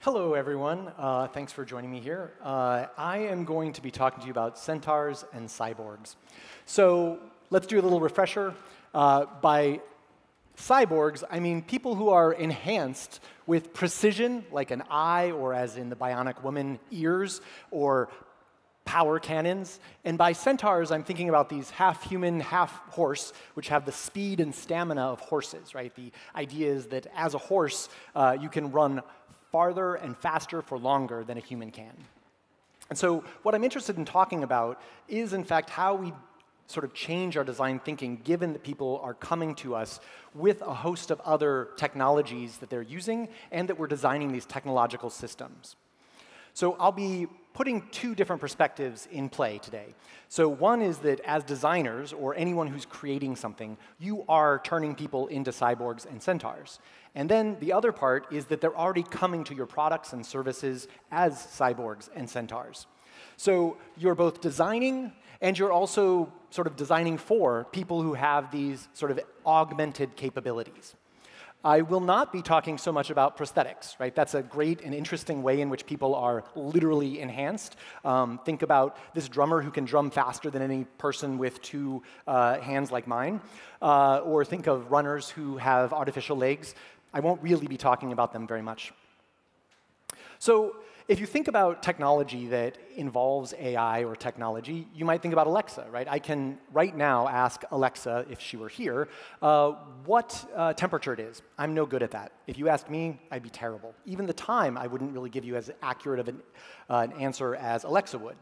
Hello, everyone. Thanks for joining me here. I am going to be talking to you about centaurs and cyborgs. So let's do a little refresher. By cyborgs, I mean people who are enhanced with precision, like an eye, or as in the Bionic Woman, ears, or power cannons. And by centaurs, I'm thinking about these half-human, half-horse, which have the speed and stamina of horses, right? The idea is that as a horse, you can run farther and faster for longer than a human can. And so what I'm interested in talking about is, in fact, how we sort of change our design thinking, given that people are coming to us with a host of other technologies that they're using and that we're designing these technological systems. So I'll be putting two different perspectives in play today. So one is that as designers, or anyone who's creating something, you are turning people into cyborgs and centaurs. And then the other part is that they're already coming to your products and services as cyborgs and centaurs. So you're both designing, and you're also sort of designing for people who have these sort of augmented capabilities. I will not be talking so much about prosthetics, right? That's a great and interesting way in which people are literally enhanced. Think about this drummer who can drum faster than any person with two hands like mine. Or think of runners who have artificial legs. I won't really be talking about them very much. So if you think about technology that involves AI or technology, you might think about Alexa, right? I can right now ask Alexa, if she were here, what temperature it is. I'm no good at that. If you asked me, I'd be terrible. Even the time, I wouldn't really give you as accurate of an answer as Alexa would.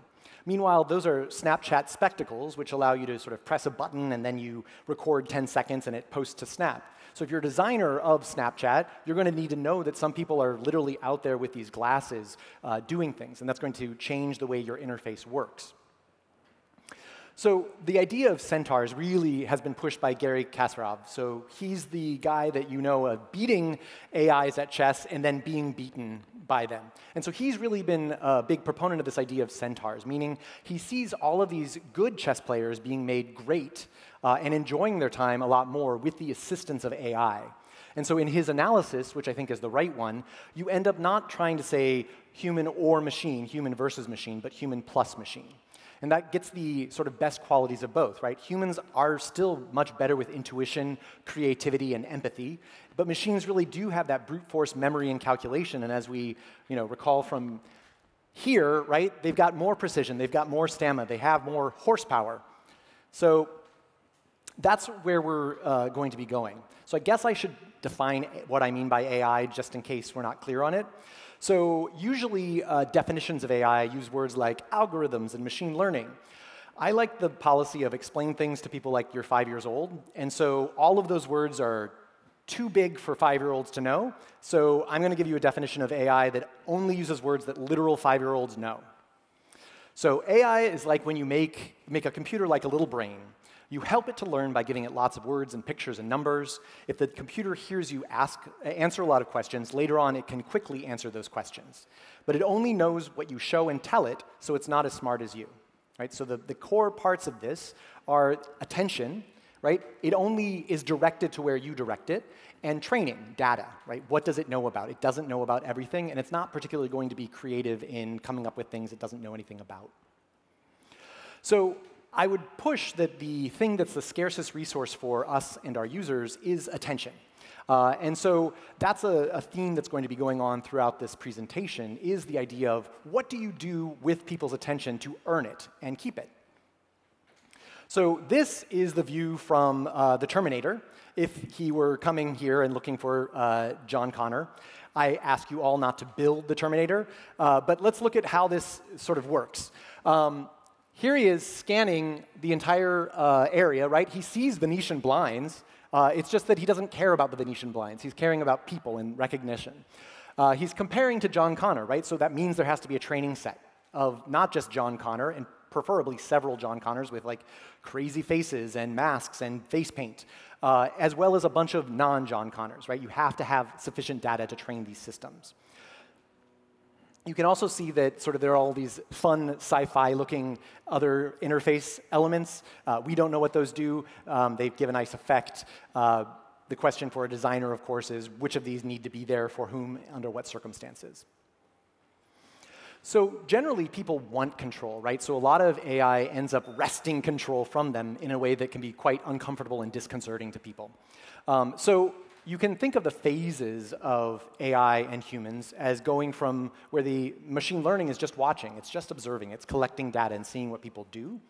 Meanwhile, those are Snapchat spectacles, which allow you to sort of press a button, and then you record 10 seconds, and it posts to Snap. So if you're a designer of Snapchat, you're going to need to know that some people are literally out there with these glasses doing things, and that's going to change the way your interface works. So the idea of centaurs really has been pushed by Garry Kasparov. So he's the guy that you know of beating AIs at chess and then being beaten by them. And so he's really been a big proponent of this idea of centaurs, meaning he sees all of these good chess players being made great and enjoying their time a lot more with the assistance of AI. And so in his analysis, which I think is the right one, you end up not trying to say human or machine, human versus machine, but human plus machine. And that gets the sort of best qualities of both, right? Humans are still much better with intuition, creativity, and empathy, but machines really do have that brute force memory and calculation. And as we recall from here, right, they've got more precision, they've got more stamina, they have more horsepower. So that's where we're going to be going. So I guess I should define what I mean by AI just in case we're not clear on it. So usually definitions of AI use words like algorithms and machine learning. I like the policy of explain things to people like you're 5 years old. And so all of those words are too big for 5-year-olds to know. So I'm going to give you a definition of AI that only uses words that literal 5-year-olds know. So AI is like when you make a computer like a little brain. You help it to learn by giving it lots of words and pictures and numbers. If the computer hears you answer a lot of questions, later on it can quickly answer those questions. But it only knows what you show and tell it, so it's not as smart as you. Right? So the core parts of this are attention. Right? It only is directed to where you direct it, and training, data. Right? What does it know about? It doesn't know about everything, and it's not particularly going to be creative in coming up with things it doesn't know anything about. So I would push that the thing that's the scarcest resource for us and our users is attention. And so that's a theme that's going to be going on throughout this presentation, is the idea of what do you do with people's attention to earn it and keep it? So this is the view from the Terminator. If he were coming here and looking for John Connor, I ask you all not to build the Terminator. But let's look at how this sort of works. Here he is scanning the entire area, right? He sees Venetian blinds. It's just that he doesn't care about the Venetian blinds. He's caring about people and recognition. He's comparing to John Connor, right? So that means there has to be a training set of not just John Connor, and preferably several John Connors with like crazy faces and masks and face paint, as well as a bunch of non-John Connors, right? You have to have sufficient data to train these systems. You can also see that sort of there are all these fun sci-fi looking other interface elements. We don't know what those do. They give a nice effect. The question for a designer, of course, is which of these need to be there for whom, under what circumstances. So generally, people want control, right? So a lot of AI ends up wresting control from them in a way that can be quite uncomfortable and disconcerting to people. So you can think of the phases of AI and humans as going from where the machine learning is just watching, it's just observing, it's collecting data and seeing what people do.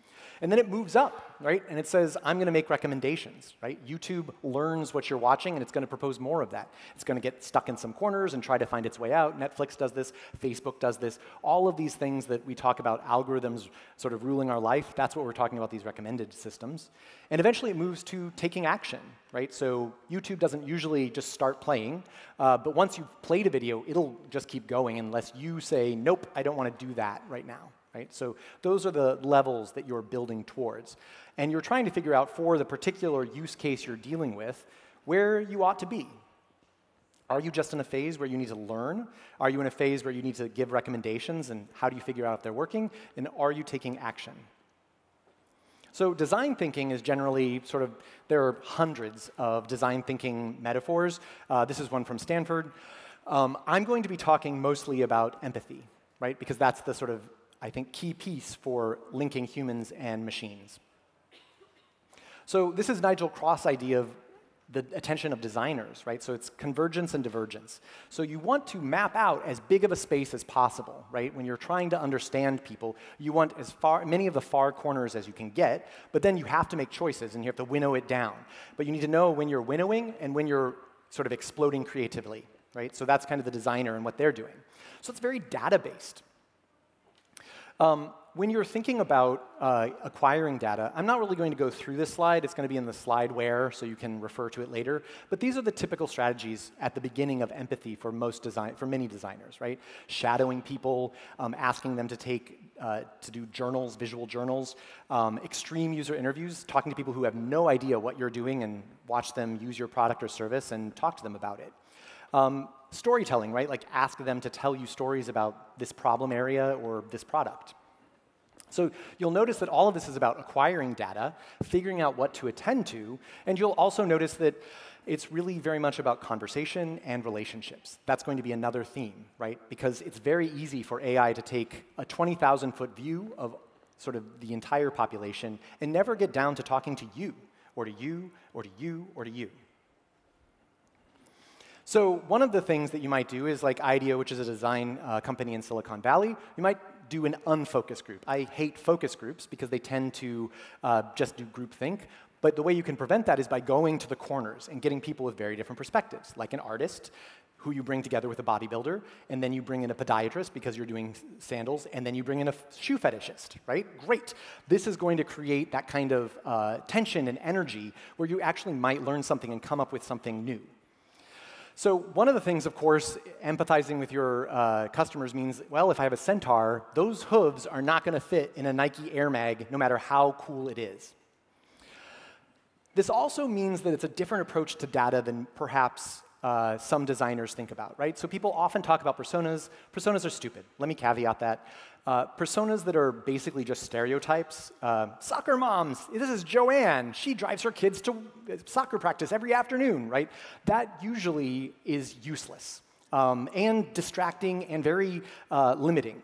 And then it moves up, right? And it says, I'm going to make recommendations, right? YouTube learns what you're watching, and it's going to propose more of that. It's going to get stuck in some corners and try to find its way out. Netflix does this. Facebook does this. All of these things that we talk about, algorithms sort of ruling our life, that's what we're talking about, these recommended systems. And eventually it moves to taking action, right? So YouTube doesn't usually just start playing, but once you've played a video, it'll just keep going unless you say, nope, I don't want to do that right now. Right? So those are the levels that you're building towards. And you're trying to figure out, for the particular use case you're dealing with, where you ought to be. Are you just in a phase where you need to learn? Are you in a phase where you need to give recommendations, and how do you figure out if they're working? And are you taking action? So design thinking is generally sort of, there are hundreds of design thinking metaphors. This is one from Stanford. I'm going to be talking mostly about empathy, right? Because that's the sort of, I think, key piece for linking humans and machines. So this is Nigel Cross' idea of the attention of designers, right? So it's convergence and divergence. So you want to map out as big of a space as possible, right? When you're trying to understand people, you want as many of the far corners as you can get, but then you have to make choices and you have to winnow it down. But you need to know when you're winnowing and when you're sort of exploding creatively, right? So that's kind of the designer and what they're doing. So it's very data-based. When you're thinking about acquiring data, I'm not really going to go through this slide. It's going to be in the slide where, so you can refer to it later. But these are the typical strategies at the beginning of empathy for many designers, right? Shadowing people, asking them to do journals, visual journals, extreme user interviews, talking to people who have no idea what you're doing and watch them use your product or service and talk to them about it. Storytelling, right? Like ask them to tell you stories about this problem area or this product. So you'll notice that all of this is about acquiring data, figuring out what to attend to, and you'll also notice that it's really very much about conversation and relationships. That's going to be another theme, right? Because it's very easy for AI to take a 20,000-foot view of sort of the entire population and never get down to talking to you, or to you, or to you, or to you. So one of the things that you might do is like IDEO, which is a design company in Silicon Valley. You might do an unfocus group. I hate focus groups because they tend to just do groupthink. But the way you can prevent that is by going to the corners and getting people with very different perspectives, like an artist who you bring together with a bodybuilder, and then you bring in a podiatrist because you're doing sandals, and then you bring in a shoe fetishist, right? Great. This is going to create that kind of tension and energy where you actually might learn something and come up with something new. So one of the things, of course, empathizing with your customers means, well, if I have a Centaur, those hooves are not going to fit in a Nike Air Mag, no matter how cool it is. This also means that it's a different approach to data than perhaps some designers think about, right? So people often talk about personas. Personas are stupid. Let me caveat that. Personas that are basically just stereotypes. Soccer moms, this is Joanne. She drives her kids to soccer practice every afternoon, right? That usually is useless and distracting and very limiting.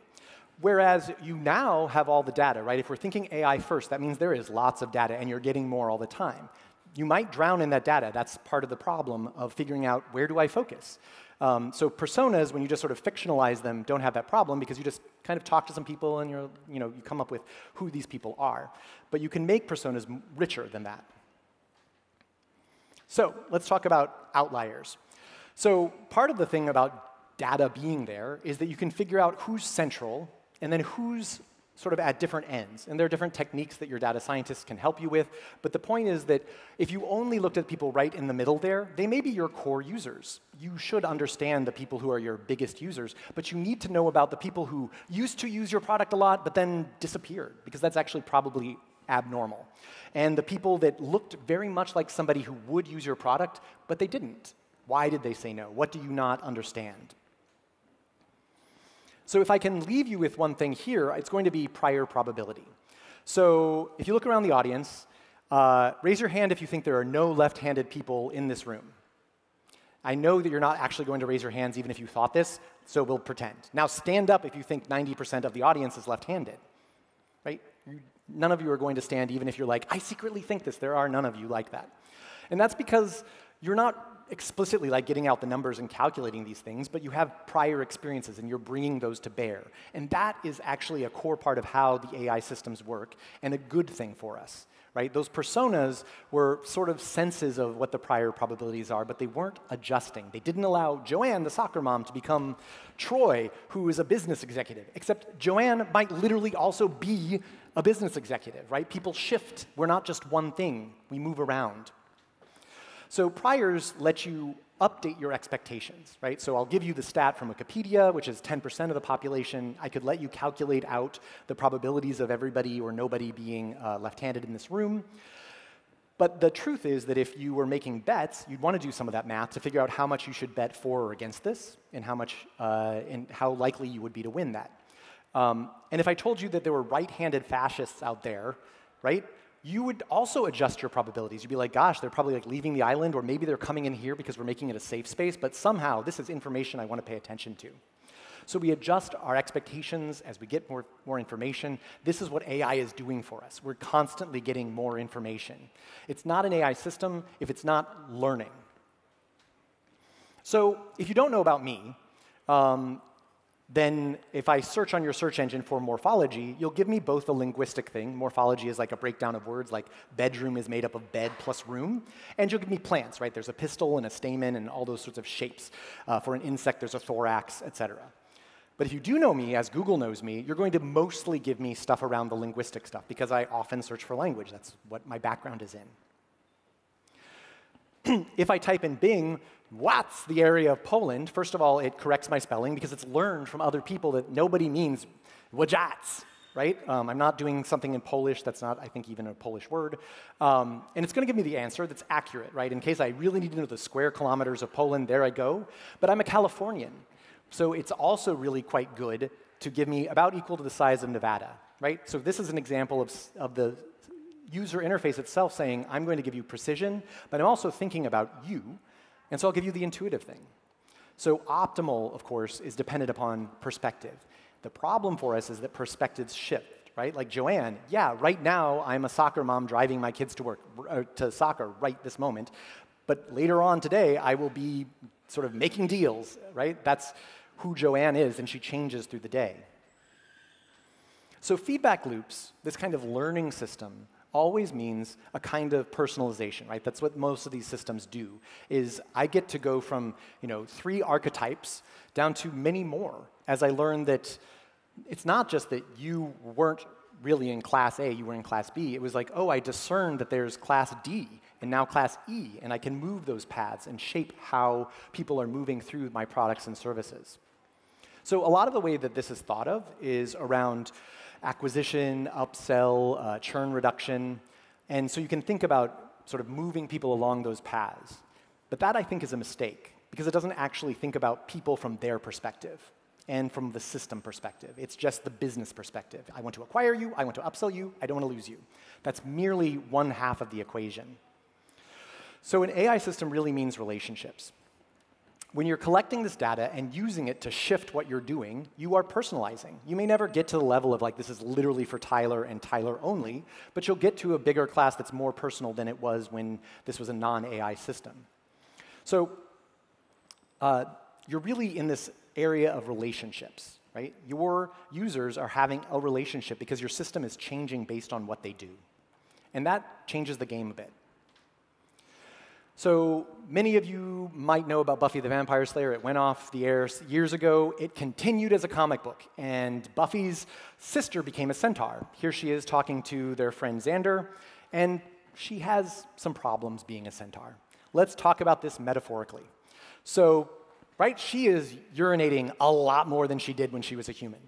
Whereas you now have all the data, right? If we're thinking AI first, that means there is lots of data and you're getting more all the time. You might drown in that data. That's part of the problem of figuring out where do I focus. So personas, when you just sort of fictionalize them, don't have that problem because you just kind of talk to some people and you come up with who these people are. But you can make personas richer than that. So let's talk about outliers. So part of the thing about data being there is that you can figure out who's central and then who's sort of at different ends. And there are different techniques that your data scientists can help you with. But the point is that if you only looked at people right in the middle there, they may be your core users. You should understand the people who are your biggest users, but you need to know about the people who used to use your product a lot but then disappeared, because that's actually probably abnormal. And the people that looked very much like somebody who would use your product, but they didn't. Why did they say no? What do you not understand? So if I can leave you with one thing here, it's going to be prior probability. So if you look around the audience, raise your hand if you think there are no left-handed people in this room. I know that you're not actually going to raise your hands even if you thought this, so we'll pretend. Now stand up if you think 90% of the audience is left-handed, right? None of you are going to stand even if you're like, I secretly think this. There are none of you like that. And that's because you're not explicitly like getting out the numbers and calculating these things, but you have prior experiences and you're bringing those to bear. And that is actually a core part of how the AI systems work and a good thing for us, right? Those personas were sort of senses of what the prior probabilities are, but they weren't adjusting. They didn't allow Joanne, the soccer mom, to become Troy, who is a business executive, except Joanne might literally also be a business executive, right? People shift. We're not just one thing. We move around. So priors let you update your expectations, right? So I'll give you the stat from Wikipedia, which is 10% of the population. I could let you calculate out the probabilities of everybody or nobody being left-handed in this room. But the truth is that if you were making bets, you'd want to do some of that math to figure out how much you should bet for or against this, and how likely you would be to win that. And if I told you that there were right-handed fascists out there, right? You would also adjust your probabilities. You'd be like, gosh, they're probably like leaving the island, or maybe they're coming in here because we're making it a safe space, but somehow this is information I want to pay attention to. So we adjust our expectations as we get more information. This is what AI is doing for us. We're constantly getting more information. It's not an AI system if it's not learning. So if you don't know about me, then if I search on your search engine for morphology, you'll give me both a linguistic thing. Morphology is like a breakdown of words, like bedroom is made up of bed plus room. And you'll give me plants, right? There's a pistil and a stamen and all those sorts of shapes. For an insect, there's a thorax, et cetera. But if you do know me, as Google knows me, you're going to mostly give me stuff around the linguistic stuff, because I often search for language. That's what my background is in. If I type in Bing, what's the area of Poland? First of all, it corrects my spelling because it's learned from other people that nobody means wajats, right? I'm not doing something in Polish that's not, I think, even a Polish word. And it's going to give me the answer that's accurate, right? In case I really need to know the square kilometers of Poland, there I go. But I'm a Californian, so it's also really quite good to give me about equal to the size of Nevada, right? So this is an example of the user interface itself saying, I'm going to give you precision, but I'm also thinking about you. And so I'll give you the intuitive thing. So optimal, of course, is dependent upon perspective. The problem for us is that perspectives shift, right? Like Joanne, yeah, right now I'm a soccer mom driving my kids to work, to soccer right this moment. But later on today, I will be sort of making deals, right? That's who Joanne is, and she changes through the day. So feedback loops, this kind of learning system, always means a kind of personalization, right? That's what most of these systems do, is I get to go from 3 archetypes down to many more as I learn that it's not just that you weren't really in class A, you were in class B. It was like, oh, I discerned that there's class D and now class E, and I can move those paths and shape how people are moving through my products and services. So a lot of the way that this is thought of is around acquisition, upsell, churn reduction. And so you can think about sort of moving people along those paths. But that, I think, is a mistake, because it doesn't actually think about people from their perspective and from the system perspective. It's just the business perspective. I want to acquire you. I want to upsell you. I don't want to lose you. That's merely one half of the equation. So an AI system really means relationships. When you're collecting this data and using it to shift what you're doing, you are personalizing. You may never get to the level of like, this is literally for Tyler and Tyler only, but you'll get to a bigger class that's more personal than it was when this was a non-AI system. So you're really in this area of relationships, right? Your users are having a relationship because your system is changing based on what they do. And that changes the game a bit. So many of you might know about Buffy the Vampire Slayer. It went off the air years ago. It continued as a comic book, and Buffy's sister became a centaur. Here she is talking to their friend Xander, and she has some problems being a centaur. Let's talk about this metaphorically. So, right, she is urinating a lot more than she did when she was a human.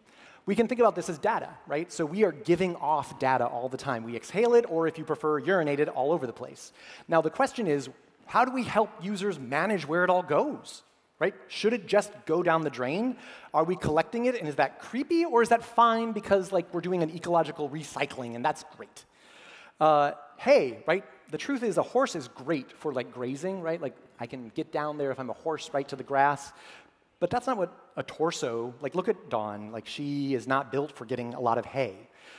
We can think about this as data, right? So we are giving off data all the time. We exhale it, or if you prefer, urinate it all over the place. Now the question is, how do we help users manage where it all goes, right? Should it just go down the drain? Are we collecting it, and is that creepy, or is that fine because like we're doing an ecological recycling, and that's great? Hey, right? the truth is a horse is great for like grazing, right? Like I can get down there if I'm a horse right to the grass. But that's not what a torso, like look at Dawn, like she is not built for getting a lot of hay.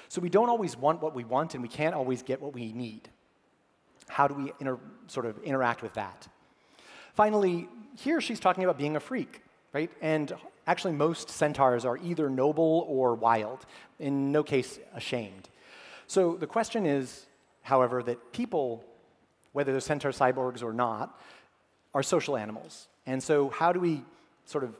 So we don't always want what we want and we can't always get what we need. How do we sort of interact with that? Finally, here she's talking about being a freak, right? And actually most centaurs are either noble or wild, in no case ashamed. So the question is, however, that people, whether they're centaur cyborgs or not, are social animals. And so how do we sort of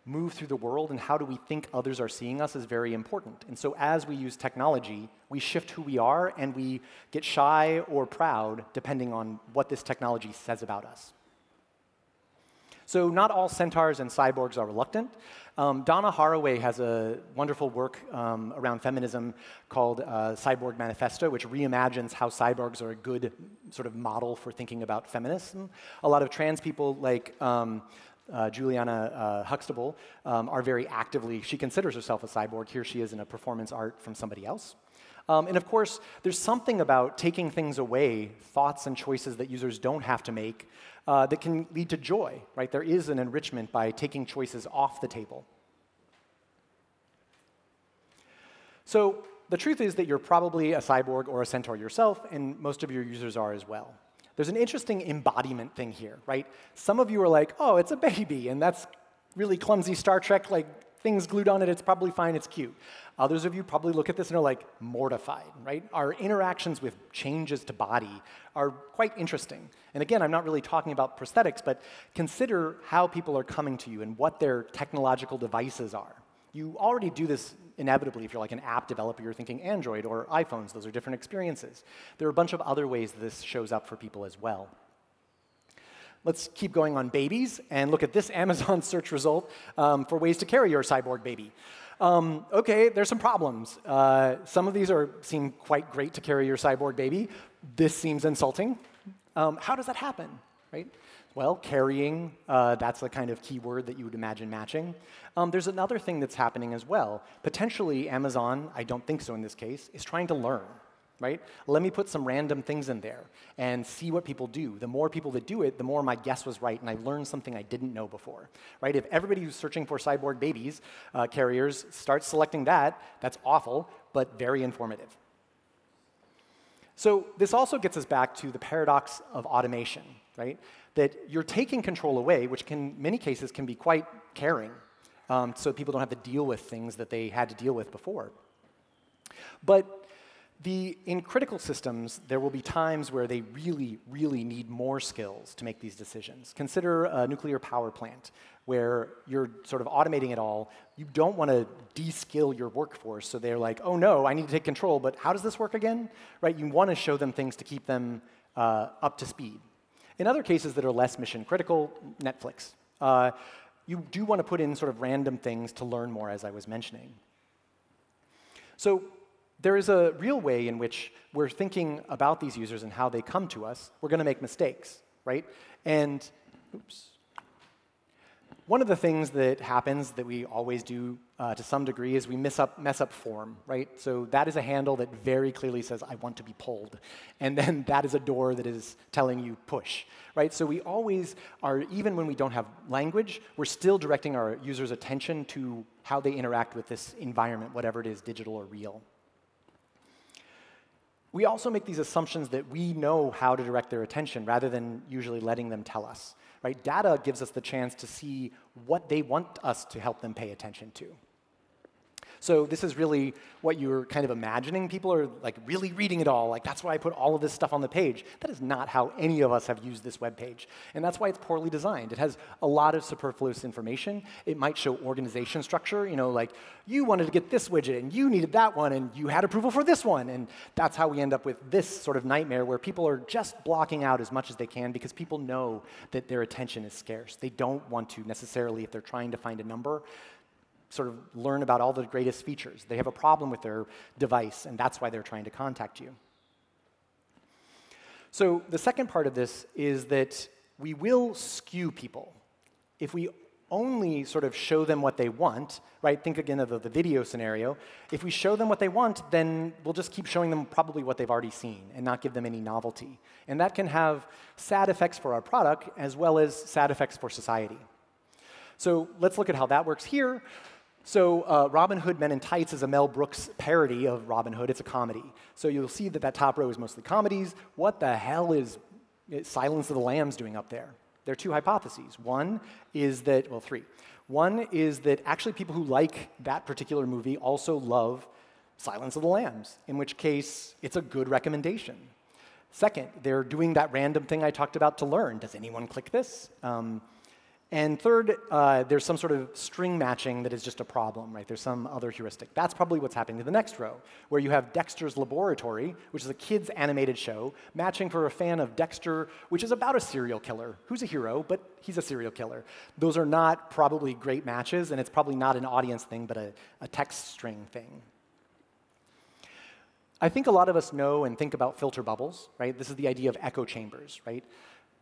move through the world and how do we think others are seeing us is very important. And so as we use technology, we shift who we are and we get shy or proud depending on what this technology says about us. So not all centaurs and cyborgs are reluctant. Donna Haraway has a wonderful work around feminism called Cyborg Manifesto, which reimagines how cyborgs are a good sort of model for thinking about feminism. A lot of trans people like Juliana Huxtable are very actively, she considers herself a cyborg. Here she is in a performance art from somebody else. And of course, there's something about taking things away, thoughts and choices that users don't have to make, that can lead to joy, right? There is an enrichment by taking choices off the table. So the truth is that you're probably a cyborg or a centaur yourself, and most of your users are as well. There's an interesting embodiment thing here, right? Some of you are like, oh, it's a baby, and that's really clumsy Star Trek, like things glued on it, it's probably fine, it's cute. Others of you probably look at this and are like mortified, right? Our interactions with changes to body are quite interesting. And again, I'm not really talking about prosthetics, but consider how people are coming to you and what their technological devices are. You already do this inevitably if you're like an app developer, you're thinking Android or iPhones, those are different experiences. There are a bunch of other ways that this shows up for people as well. Let's keep going on babies and look at this Amazon search result for ways to carry your cyborg baby. Okay, there's some problems. Some of these seem quite great to carry your cyborg baby. This seems insulting. How does that happen, right? Well, carrying, that's the kind of keyword that you would imagine matching. There's another thing that's happening as well. Potentially, Amazon, I don't think so in this case, is trying to learn, right? Let me put some random things in there and see what people do. The more people that do it, the more my guess was right, and I learned something I didn't know before, right? If everybody who's searching for cyborg babies, carriers, starts selecting that, that's awful, but very informative. So this also gets us back to the paradox of automation, right? That you're taking control away, which in many cases can be quite caring, so people don't have to deal with things that they had to deal with before. But in critical systems, there will be times where they really, really need more skills to make these decisions. Consider a nuclear power plant where you're sort of automating it all. You don't want to de-skill your workforce, so they're like, oh no, I need to take control, but how does this work again? Right? You want to show them things to keep them up to speed. In other cases that are less mission critical, Netflix, you do want to put in sort of random things to learn more, as I was mentioning. So there is a real way in which we're thinking about these users and how they come to us. We're going to make mistakes, right? And oops. One of the things that happens that we always do to some degree is we mess up form, right? So that is a handle that very clearly says, I want to be pulled. And then that is a door that is telling you push, right? So we always are, even when we don't have language, we're still directing our users' attention to how they interact with this environment, whatever it is, digital or real. We also make these assumptions that we know how to direct their attention rather than usually letting them tell us. Right? Data gives us the chance to see what they want us to help them pay attention to. So this is really what you're kind of imagining. People are like really reading it all. Like that's why I put all of this stuff on the page. That is not how any of us have used this web page. And that's why it's poorly designed. It has a lot of superfluous information. It might show organization structure, you know, like you wanted to get this widget and you needed that one and you had approval for this one. And that's how we end up with this sort of nightmare where people are just blocking out as much as they can because people know that their attention is scarce. They don't want to necessarily, if they're trying to find a number, sort of learn about all the greatest features. They have a problem with their device, and that's why they're trying to contact you. So the second part of this is that we will skew people. If we only sort of show them what they want, right? Think again of the video scenario. If we show them what they want, then we'll just keep showing them probably what they've already seen and not give them any novelty. And that can have sad effects for our product as well as sad effects for society. So let's look at how that works here. So Robin Hood Men in Tights is a Mel Brooks parody of Robin Hood. It's a comedy. So you'll see that that top row is mostly comedies. What the hell is Silence of the Lambs doing up there? There are two hypotheses. One is that, well, three. One is that actually people who like that particular movie also love Silence of the Lambs, in which case it's a good recommendation. Second, they're doing that random thing I talked about to learn. Does anyone click this? And third, there's some sort of string matching that is just a problem, right? There's some other heuristic. That's probably what's happening to the next row, where you have Dexter's Laboratory, which is a kids' animated show, matching for a fan of Dexter, which is about a serial killer, who's a hero, but he's a serial killer. Those are not probably great matches, and it's probably not an audience thing, but a text string thing. I think a lot of us know and think about filter bubbles, right? This is the idea of echo chambers, right?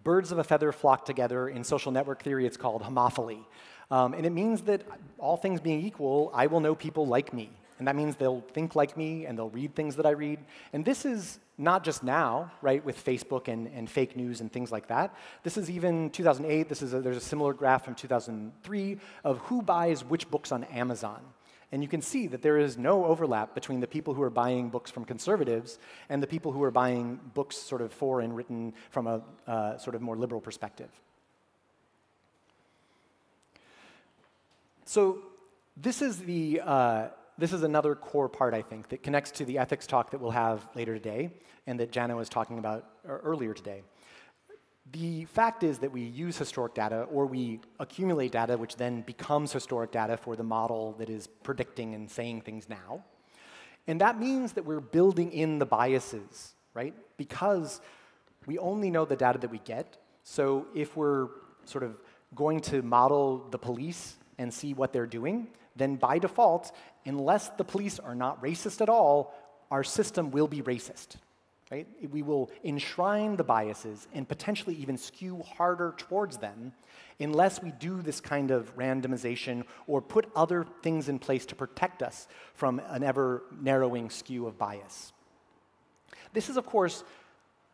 Birds of a feather flock together. In social network theory, it's called homophony. And it means that all things being equal, I will know people like me. And that means they'll think like me, and they'll read things that I read. And this is not just now, right, with Facebook and fake news and things like that. This is even 2008. There's a similar graph from 2003 of who buys which books on Amazon. And you can see that there is no overlap between the people who are buying books from conservatives and the people who are buying books sort of for and written from a sort of more liberal perspective. So this is another core part, I think, that connects to the ethics talk that we'll have later today and that Jana was talking about earlier today. The fact is that we use historic data, or we accumulate data, which then becomes historic data for the model that is predicting and saying things now. And that means that we're building in the biases, right? Because we only know the data that we get. So if we're sort of going to model the police and see what they're doing, then by default, unless the police are not racist at all, our system will be racist. Right? We will enshrine the biases and potentially even skew harder towards them unless we do this kind of randomization or put other things in place to protect us from an ever-narrowing skew of bias. This is, of course,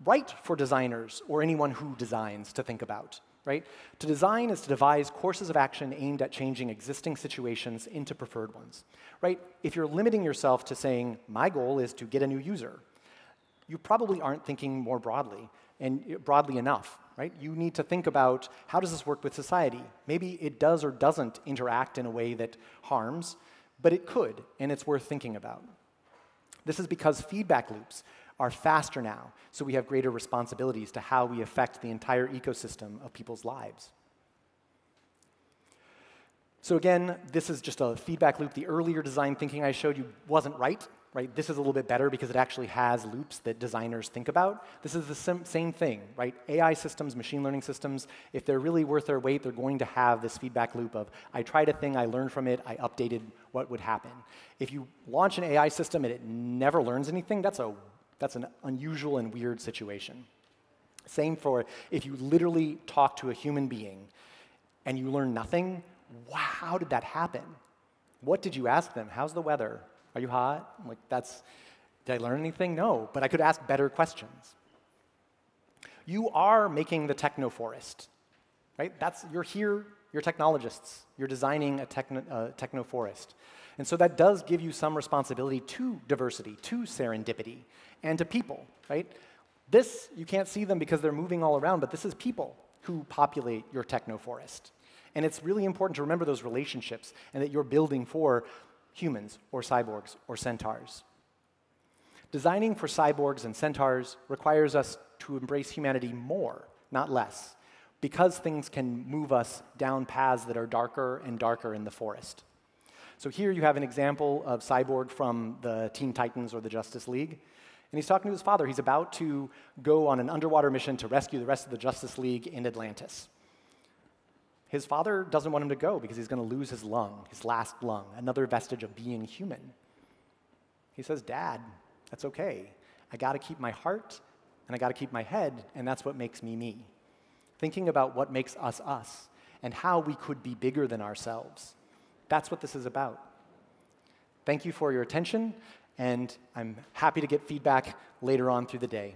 right for designers or anyone who designs to think about. Right? To design is to devise courses of action aimed at changing existing situations into preferred ones. Right? If you're limiting yourself to saying, my goal is to get a new user, you probably aren't thinking more broadly, and broadly enough, right? You need to think about, how does this work with society? Maybe it does or doesn't interact in a way that harms, but it could, and it's worth thinking about. This is because feedback loops are faster now, so we have greater responsibilities to how we affect the entire ecosystem of people's lives. So again, this is just a feedback loop. The earlier design thinking I showed you wasn't right. Right? This is a little bit better because it actually has loops that designers think about. This is the same thing, right? AI systems, machine learning systems, if they're really worth their weight, they're going to have this feedback loop of, I tried a thing, I learned from it, I updated what would happen. If you launch an AI system and it never learns anything, that's an unusual and weird situation. Same for if you literally talk to a human being and you learn nothing, wow, how did that happen? What did you ask them? How's the weather? Are you hot? I'm like, did I learn anything? No, but I could ask better questions. You are making the techno-forest, right? You're here, you're technologists. You're designing a techno-forest. And so that does give you some responsibility to diversity, to serendipity, and to people, right? This, you can't see them because they're moving all around, but this is people who populate your techno-forest. And it's really important to remember those relationships and that you're building for humans, or cyborgs, or centaurs. Designing for cyborgs and centaurs requires us to embrace humanity more, not less, because things can move us down paths that are darker and darker in the forest. So here you have an example of Cyborg from the Teen Titans or the Justice League. And he's talking to his father. He's about to go on an underwater mission to rescue the rest of the Justice League in Atlantis. His father doesn't want him to go because he's going to lose his lung, his last lung, another vestige of being human. He says, Dad, that's okay. I got to keep my heart, and I got to keep my head, and that's what makes me me. Thinking about what makes us us. and how we could be bigger than ourselves. That's what this is about. Thank you for your attention, and I'm happy to get feedback later on through the day.